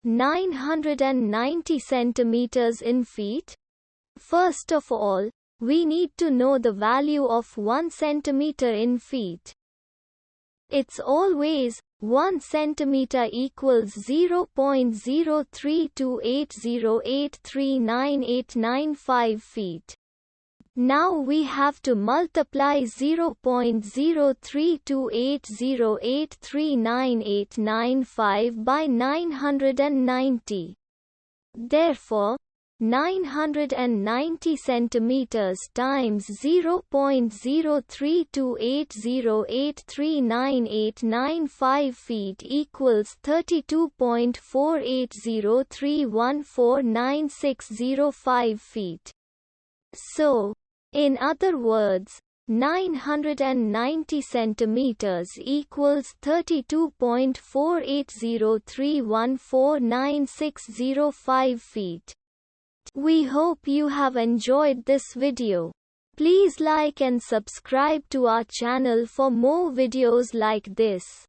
990 centimeters in feet? First of all, we need to know the value of 1 centimeter in feet. It's always 1 centimeter equals 0.03280839895 feet. Now we have to multiply 0.03280839895 by 990. Therefore, 990 centimeters times 0.03280839895 feet equals 32.4803149605 feet. So, in other words, 990 centimeters equals 32.4803149605 feet. We hope you have enjoyed this video. Please like and subscribe to our channel for more videos like this.